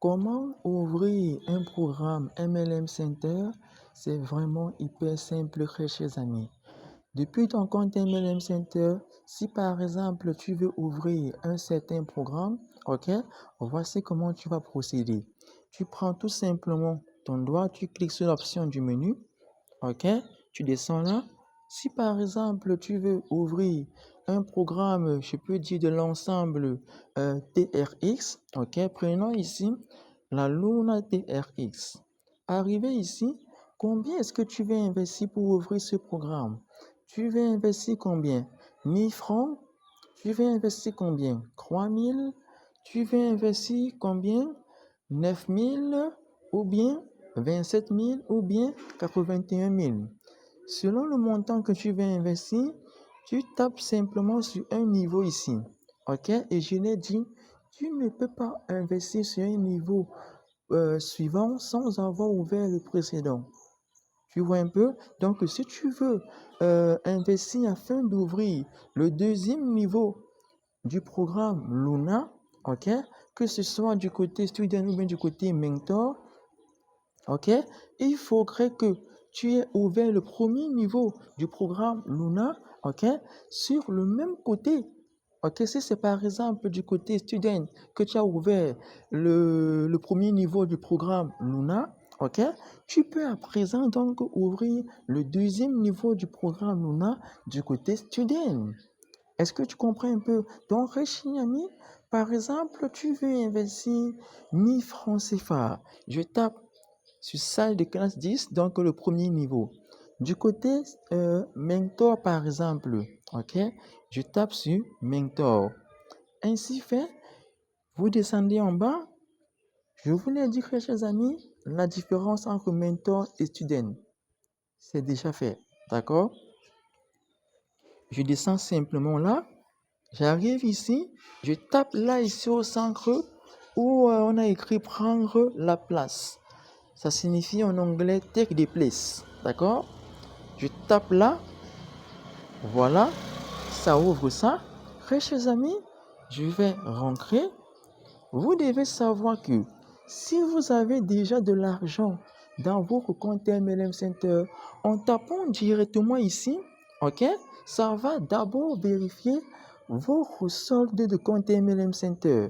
Comment ouvrir un programme MLM Center? C'est vraiment hyper simple, très chers amis. Depuis ton compte MLM Center, si par exemple tu veux ouvrir un certain programme, ok, voici comment tu vas procéder. Tu prends tout simplement ton doigt, tu cliques sur l'option du menu, ok, tu descends là. Si par exemple tu veux ouvrir un programme, je peux dire de l'ensemble TRX, ok, prenons ici la Luna TRX. Arrivé ici, combien est-ce que tu veux investir pour ouvrir ce programme? Tu veux investir combien? 1000 francs? Tu veux investir combien? 3000? Tu veux investir combien? 9000 ou bien 27 000 ou bien 81 000. Selon le montant que tu veux investir, tu tapes simplement sur un niveau ici. Ok? Et je l'ai dit, tu ne peux pas investir sur un niveau suivant sans avoir ouvert le précédent. Tu vois un peu? Donc, si tu veux investir afin d'ouvrir le deuxième niveau du programme Luna, ok, que ce soit du côté student ou bien du côté mentor, ok, il faudrait que tu aies ouvert le premier niveau du programme Luna, ok, sur le même côté. Ok, si c'est par exemple du côté student que tu as ouvert le premier niveau du programme Luna, ok, tu peux à présent donc ouvrir le deuxième niveau du programme Luna du côté student. Est-ce que tu comprends un peu? Donc, Réchignami, par exemple, tu veux investir 1000 francs CFA. Je tape sur salle de classe 10, donc le premier niveau. Du côté mentor, par exemple, ok, je tape sur mentor. Ainsi fait, vous descendez en bas. Je vous l'ai dit, chers amis, la différence entre mentor et student, c'est déjà fait. D'accord? Je descends simplement là. J'arrive ici, je tape là ici au centre où on a écrit prendre la place. Ça signifie en anglais take the place. D'accord? Je tape là. Voilà. Ça ouvre ça. Très chers amis, je vais rentrer. Vous devez savoir que si vous avez déjà de l'argent dans votre compte MLM Center, en tapant directement ici, ok, ça va d'abord vérifier votre solde de compte MLM Center.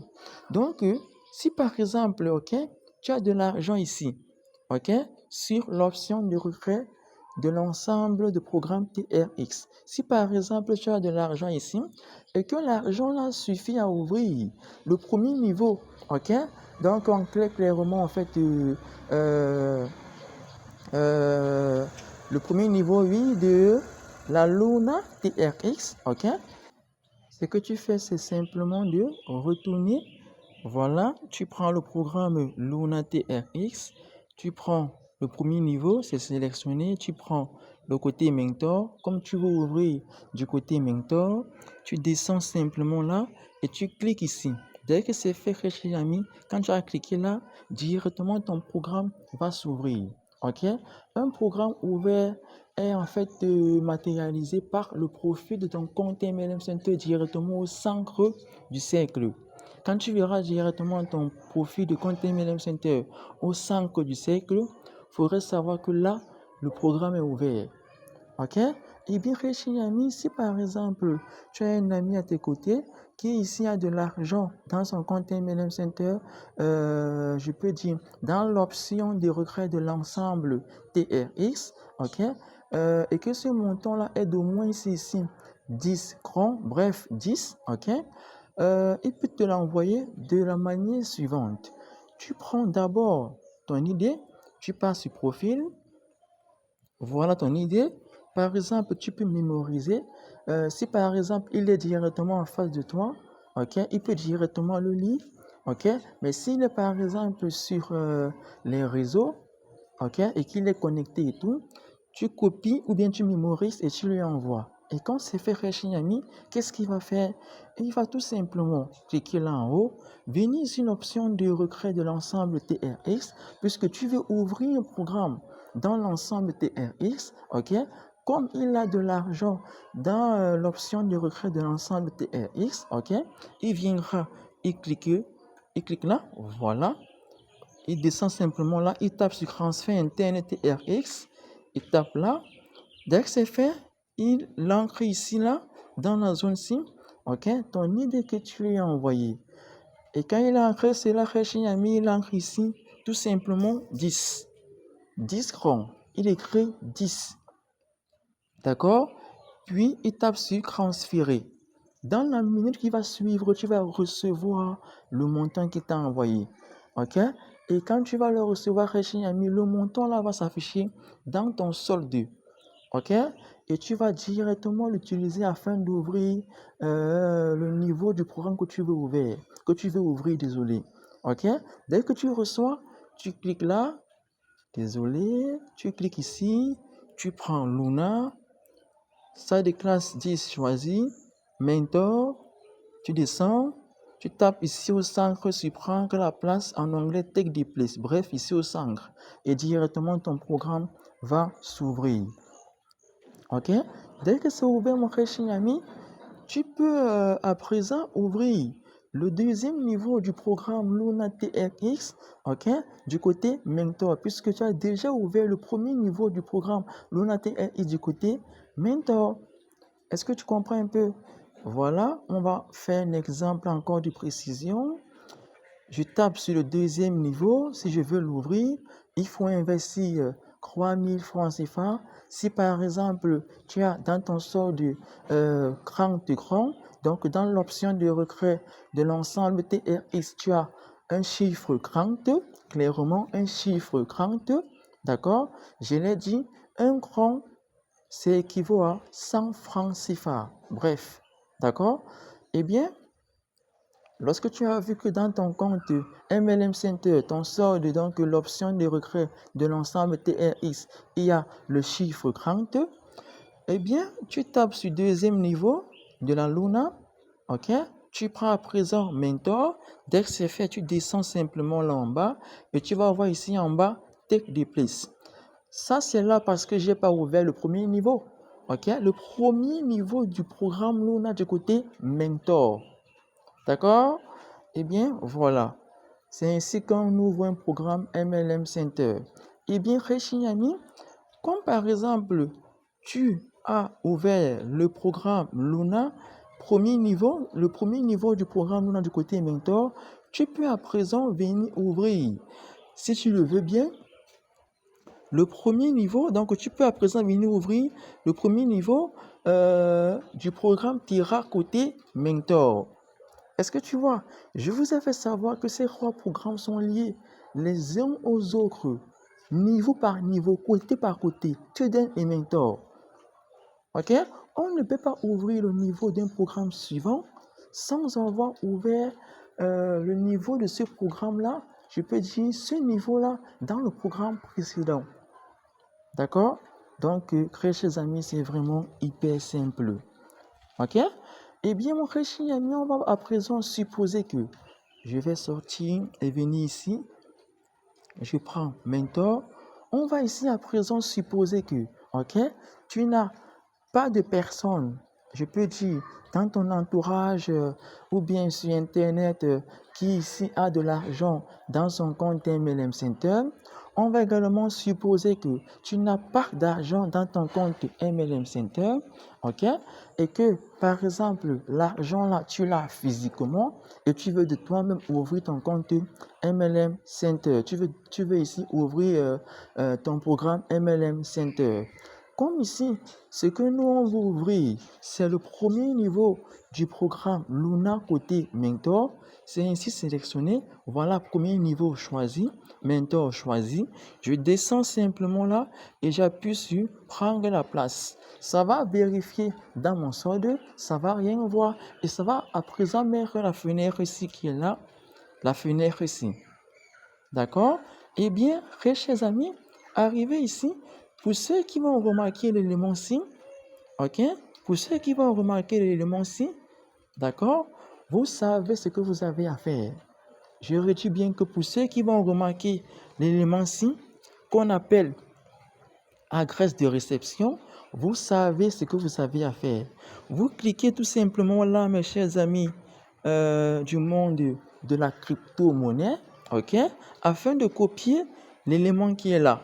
Donc, si par exemple, ok, tu as de l'argent ici, ok, sur l'option de retrait de l'ensemble de programmes TRX. Si par exemple, tu as de l'argent ici et que l'argent là suffit à ouvrir le premier niveau, ok, donc on clique clairement en fait le premier niveau, oui, de la Luna TRX, ok. Ce que tu fais, c'est simplement de retourner. Voilà, tu prends le programme Luna TRX, tu prends le premier niveau, c'est sélectionné, tu prends le côté mentor. Comme tu veux ouvrir du côté mentor, tu descends simplement là et tu cliques ici. Dès que c'est fait, cher ami, quand tu as cliqué là, directement ton programme va s'ouvrir. Ok? Un programme ouvert est en fait matérialisé par le profil de ton compte MLM Center directement au centre du cercle. Quand tu verras directement ton profil de compte MLM Center au centre du cercle, il faudrait savoir que là, le programme est ouvert. Ok? Et bien, cher ami, si par exemple, tu as un ami à tes côtés qui ici a de l'argent dans son compte MLM Center, je peux dire dans l'option de retrait de l'ensemble TRX, ok? Et que ce montant-là est d'au moins ici 10 crans, bref 10, ok? Il peut te l'envoyer de la manière suivante. Tu prends d'abord ton idée, tu passes sur profil, voilà ton idée. Par exemple, tu peux mémoriser. Si par exemple, il est directement en face de toi, ok, il peut directement le lire, ok. Mais s'il est par exemple sur les réseaux, ok, et qu'il est connecté et tout, tu copies ou bien tu mémorises et tu lui envoies. Et quand c'est fait, ami, qu'est-ce qu'il va faire? Il va tout simplement cliquer là en haut, venir sur l'option de retrait de l'ensemble TRX, puisque tu veux ouvrir un programme dans l'ensemble TRX, ok? Comme il a de l'argent dans l'option de retrait de l'ensemble TRX, ok? Il viendra, il clique là, voilà. il descend simplement là, il tape sur transfert interne TRX, il tape là. Dès que c'est fait, il l'ancre ici là, dans la zone SIM, ok, ton idée que tu lui as envoyé. Et quand il a ancré cela, Ami, il ancre ici tout simplement 10. 10 crans. Il écrit 10. D'accord? Puis il tape sur transférer. Dans la minute qui va suivre, tu vas recevoir le montant qu'il t'a envoyé. Ok? Et quand tu vas le recevoir, Ami, le montant là va s'afficher dans ton solde. Ok? Et tu vas directement l'utiliser afin d'ouvrir le niveau du programme que tu veux ouvrir, désolé. Ok? Dès que tu reçois, tu cliques là, désolé, tu cliques ici, tu prends Luna, salle de classe 10 choisi, mentor, tu descends, tu tapes ici au centre sur prendre la place en anglais take the place, bref, ici au centre, et directement ton programme va s'ouvrir. Ok? Dès que c'est ouvert, mon cher ami, tu peux à présent ouvrir le deuxième niveau du programme Luna TRX, ok, du côté Mentor, puisque tu as déjà ouvert le premier niveau du programme Luna TRX du côté Mentor. Est-ce que tu comprends un peu? Voilà, on va faire un exemple encore de précision. Je tape sur le deuxième niveau. Si je veux l'ouvrir, il faut investir 3000 francs CFA. Si par exemple, tu as dans ton solde 30 crans, donc dans l'option de retrait de l'ensemble TRX, tu as un chiffre 30, clairement un chiffre 30, d'accord? Je l'ai dit, un cran, c'est équivaut à 100 francs CFA. Bref, d'accord? Eh bien, lorsque tu as vu que dans ton compte MLM Center, ton solde, donc l'option de retrait de l'ensemble TRX, il y a le chiffre 30, eh bien, tu tapes sur deuxième niveau de la Luna, ok? Tu prends à présent Mentor. Dès que c'est fait, tu descends simplement là en bas et tu vas voir ici en bas Take the place. Ça, c'est là parce que je n'ai pas ouvert le premier niveau, ok? Le premier niveau du programme Luna du côté Mentor. D'accord? Eh bien, voilà. C'est ainsi qu'on ouvre un programme MLM Center. Eh bien, ami, comme par exemple, tu as ouvert le programme Luna, le premier niveau du programme Luna du côté Mentor, tu peux à présent venir ouvrir, si tu le veux bien, le premier niveau. Donc, tu peux à présent venir ouvrir le premier niveau du programme Tira côté Mentor. Est-ce que tu vois? Je vous ai fait savoir que ces trois programmes sont liés les uns aux autres, niveau par niveau, côté par côté, Student et Mentor. Ok? On ne peut pas ouvrir le niveau d'un programme suivant sans avoir ouvert le niveau de ce programme-là. Je peux dire ce niveau-là dans le programme précédent. D'accord? Donc, très chers amis, c'est vraiment hyper simple. Ok? Eh bien, mon cher ami, on va à présent supposer que je vais sortir et venir ici. Je prends Mentor. On va ici à présent supposer que, ok, tu n'as pas de personne, je peux dire, dans ton entourage ou bien sur Internet qui ici a de l'argent dans son compte MLM Center. On va également supposer que tu n'as pas d'argent dans ton compte MLM Center, ok? Et que, par exemple, l'argent là, tu l'as physiquement et tu veux de toi-même ouvrir ton compte MLM Center. Tu veux ici ouvrir ton programme MLM Center. Comme ici, ce que nous on va ouvrir, c'est le premier niveau du programme Luna côté Mentor. C'est ainsi sélectionné. Voilà, premier niveau choisi, Mentor choisi. Je descends simplement là et j'appuie sur prendre la place. Ça va vérifier dans mon solde, ça va rien voir et ça va à présent mettre la fenêtre ici qui est là, la fenêtre ici. D'accord? Eh bien, très chers amis, arrivé ici, pour ceux qui vont remarquer l'élément signe, ok? Pour ceux qui vont remarquer l'élément signe, d'accord? Vous savez ce que vous avez à faire. Je redis bien que pour ceux qui vont remarquer l'élément signe, qu'on appelle adresse de réception, vous savez ce que vous avez à faire. Vous cliquez tout simplement là, mes chers amis du monde de la crypto-monnaie. ok, afin de copier l'élément qui est là.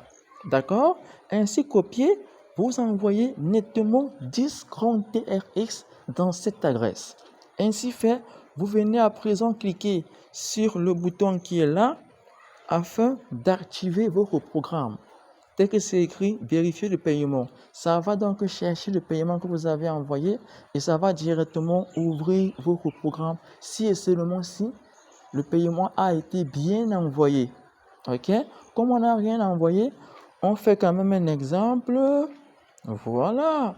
D'accord? Ainsi copié, vous envoyez nettement 10 grands TRX dans cette adresse. Ainsi fait, vous venez à présent cliquer sur le bouton qui est là afin d'activer votre programme. Dès que c'est écrit, vérifier le paiement. Ça va donc chercher le paiement que vous avez envoyé et ça va directement ouvrir votre programme si et seulement si le paiement a été bien envoyé. Ok? Comme on n'a rien envoyé, on fait quand même un exemple. Voilà.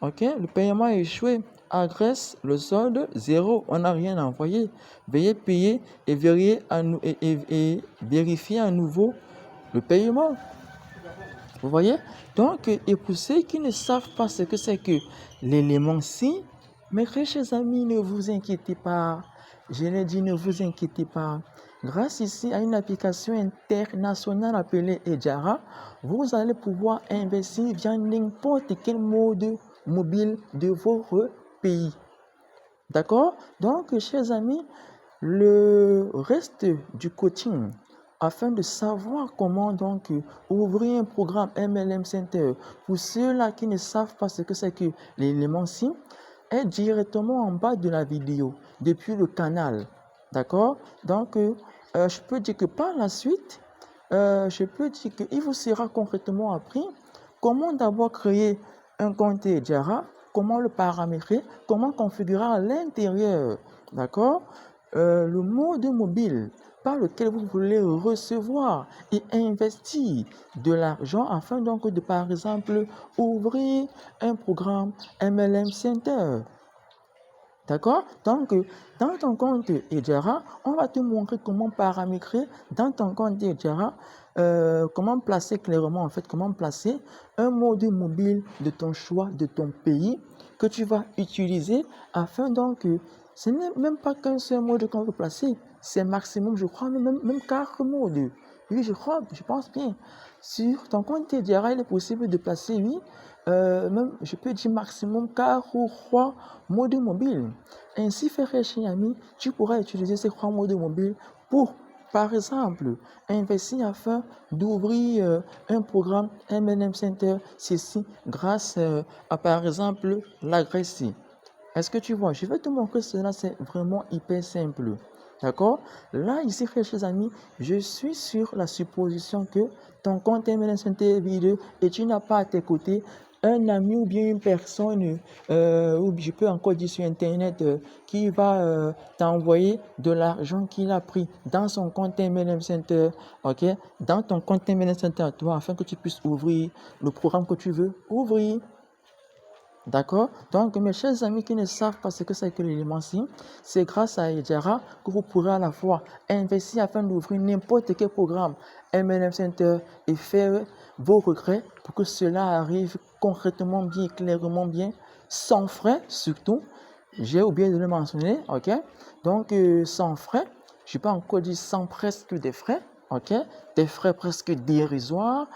Ok? Le paiement a échoué. Adresse, le solde, 0. On n'a rien envoyé. Veuillez payer et vérifier à nouveau le paiement. Vous voyez? Donc, et pour ceux qui ne savent pas ce que c'est que l'élément si, mes très chers amis, ne vous inquiétez pas. Je l'ai dit, ne vous inquiétez pas. Grâce ici à une application internationale appelée Ejara, vous allez pouvoir investir via n'importe quel mode mobile de votre pays. D'accord? Donc, chers amis, le reste du coaching, afin de savoir comment donc ouvrir un programme MLM Center, pour ceux-là qui ne savent pas ce que c'est que l'élément SIM, est directement en bas de la vidéo, depuis le canal. D'accord? Donc, je peux dire que par la suite, je peux dire qu'il vous sera concrètement appris comment d'abord créer un compte Jara, comment le paramétrer, comment configurer à l'intérieur, d'accord, le mode mobile par lequel vous voulez recevoir et investir de l'argent afin donc de, par exemple, ouvrir un programme MLM Center. D'accord? Donc, dans ton compte Ejara, on va te montrer comment paramétrer dans ton compte Ejara, comment placer clairement, en fait, comment placer un mode mobile de ton choix, de ton pays, que tu vas utiliser afin donc, ce n'est même pas qu'un seul mode qu'on veut placer, c'est maximum, je crois, même 4 modes. Oui, je pense bien. Sur ton compte Ejara, il est possible de placer, oui, même, je peux dire maximum 4 ou 3 modes mobiles. Ainsi, frère cher ami, tu pourras utiliser ces 3 modes mobiles pour, par exemple, investir afin d'ouvrir un programme MLM Center, ceci grâce à, par exemple, l'adresse ci. Est-ce que tu vois? Je vais te montrer cela, c'est vraiment hyper simple. D'accord? Là, ici, frères chers amis, je suis sur la supposition que ton compte MLM Center est vide et tu n'as pas à tes côtés un ami ou bien une personne, ou je peux encore dire sur Internet, qui va t'envoyer de l'argent qu'il a pris dans son compte MLM Center, ok? Dans ton compte MLM Center, toi, afin que tu puisses ouvrir le programme que tu veux ouvrir. D'accord? Donc, mes chers amis qui ne savent pas ce que c'est que l'élément SIM, c'est grâce à Ejara que vous pourrez à la fois investir afin d'ouvrir n'importe quel programme MLM Center et faire vos regrets pour que cela arrive concrètement bien, clairement bien, sans frais surtout. J'ai oublié de le mentionner, ok? Donc, sans frais, je peux encore dire sans presque des frais, ok? Des frais presque dérisoires,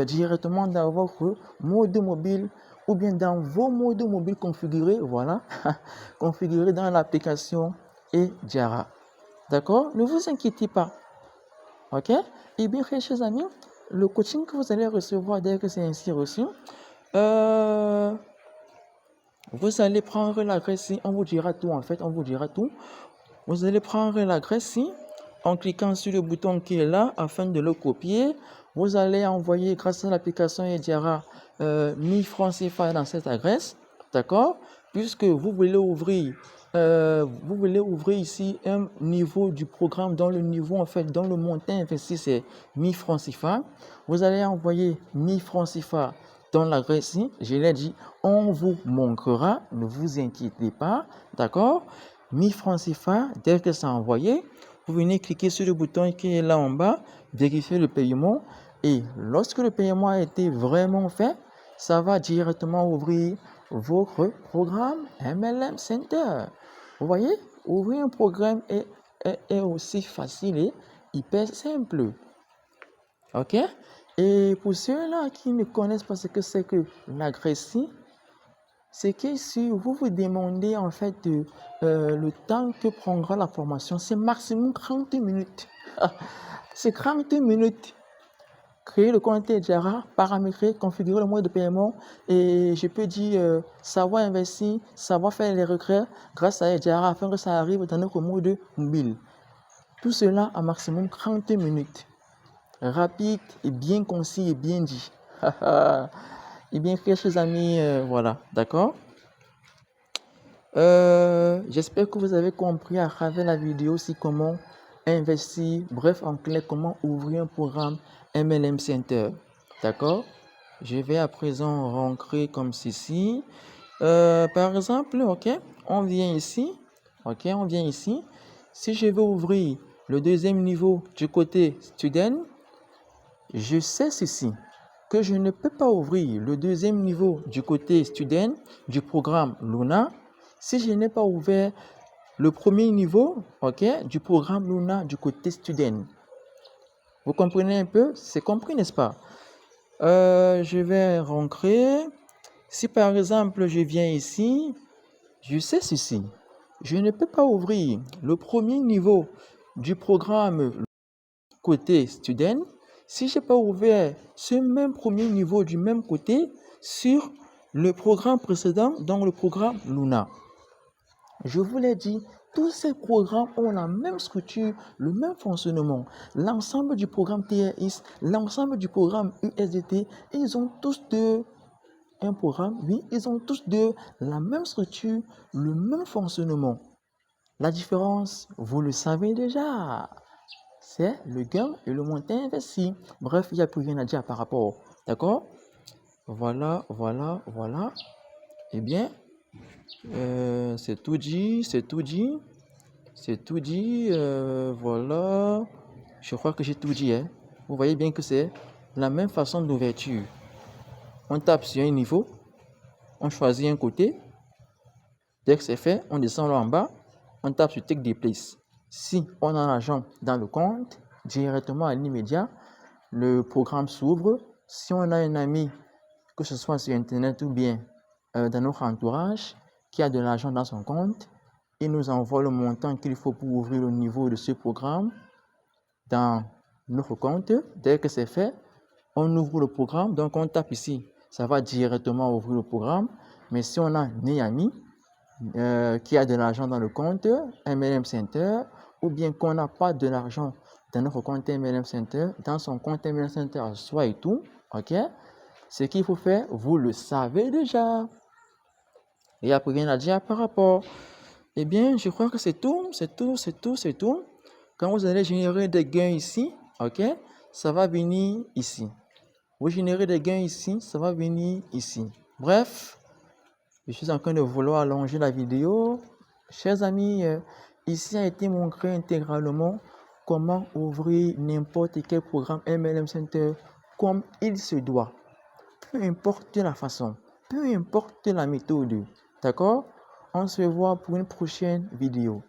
directement dans votre mode mobile ou bien dans vos modes mobiles configurés, voilà, configurés dans l'application Ejara. D'accord? Ne vous inquiétez pas. Ok? Et bien, chers amis, le coaching que vous allez recevoir dès que c'est ainsi reçu, vous allez prendre l'adresse, on vous dira tout en fait, on vous dira tout. Vous allez prendre l'adresse en cliquant sur le bouton qui est là afin de le copier. Vous allez envoyer grâce à l'application Ejara 1000 francs CFA dans cette adresse, d'accord? Puisque vous voulez ouvrir ici un niveau du programme dont le niveau en fait, dont le montant investi c'est 1000 francs CFA. Vous allez envoyer 1000 francs CFA dans l'adresse, je l'ai dit, on vous montrera, ne vous inquiétez pas, d'accord? 1000 francs CFA, dès que c'est envoyé, vous venez cliquer sur le bouton qui est là en bas, vérifier le paiement. Et lorsque le paiement a été vraiment fait, ça va directement ouvrir votre programme MLM Center. Vous voyez, ouvrir un programme est aussi facile et hyper simple. Ok? Et pour ceux-là qui ne connaissent pas ce que c'est que l'agression, c'est que si vous vous demandez en fait le temps que prendra la formation, c'est maximum 30 minutes. C'est 30 minutes. Créer le compte Jara, paramétrer, configurer le mode de paiement et je peux dire savoir investir, savoir faire les retraits grâce à Jara afin que ça arrive dans notre mode mobile. Tout cela en maximum 30 minutes. Rapide et bien concis et bien dit. Et bien fait, chers amis, voilà, d'accord. J'espère que vous avez compris à travers la vidéo aussi comment investir, bref, en clair, comment ouvrir un programme MLM Center. D'accord? Je vais à présent rentrer comme ceci. Par exemple, ok, on vient ici. Ok, on vient ici. Si je veux ouvrir le deuxième niveau du côté student, je sais ceci, que je ne peux pas ouvrir le deuxième niveau du côté student du programme Luna si je n'ai pas ouvert le premier niveau, ok, du programme Luna du côté student. Vous comprenez un peu? C'est compris, n'est-ce pas? Je vais rentrer. Si par exemple je viens ici, je sais ceci. Je ne peux pas ouvrir le premier niveau du programme côté student si je n'ai pas ouvert ce même premier niveau du même côté sur le programme précédent, donc le programme Luna. Je vous l'ai dit, tous ces programmes ont la même structure, le même fonctionnement. L'ensemble du programme TRX, l'ensemble du programme USDT, ils ont tous un programme, oui, ils ont tous la même structure, le même fonctionnement. La différence, vous le savez déjà, c'est le gain et le montant investi. Bref, il n'y a plus rien à dire par rapport. D'accord? Voilà. Eh bien, c'est tout dit. Voilà. Je crois que j'ai tout dit. Hein. Vous voyez bien que c'est la même façon d'ouverture. On tape sur un niveau, on choisit un côté. Dès que c'est fait, on descend là en bas, on tape sur Take Place. Si on a l'argent dans le compte, directement à l'immédiat, le programme s'ouvre. Si on a un ami, que ce soit sur Internet ou bien dans notre entourage, qui a de l'argent dans son compte, il nous envoie le montant qu'il faut pour ouvrir le niveau de ce programme dans notre compte. Dès que c'est fait, on ouvre le programme. Donc, on tape ici. Ça va directement ouvrir le programme. Mais si on a un ami qui a de l'argent dans le compte MLM Center, ou bien qu'on n'a pas de l'argent dans notre compte MLM Center, dans son compte MLM Center à soi et tout, ok? Ce qu'il faut faire, vous le savez déjà. Il n'y a plus rien à dire par rapport. Eh bien, je crois que c'est tout. Quand vous allez générer des gains ici, ok, ça va venir ici. Vous générez des gains ici, ça va venir ici. Bref, je suis en train de vouloir allonger la vidéo. Chers amis, ici a été montré intégralement comment ouvrir n'importe quel programme MLM Center comme il se doit. Peu importe la façon, peu importe la méthode. D'accord? On se voit pour une prochaine vidéo.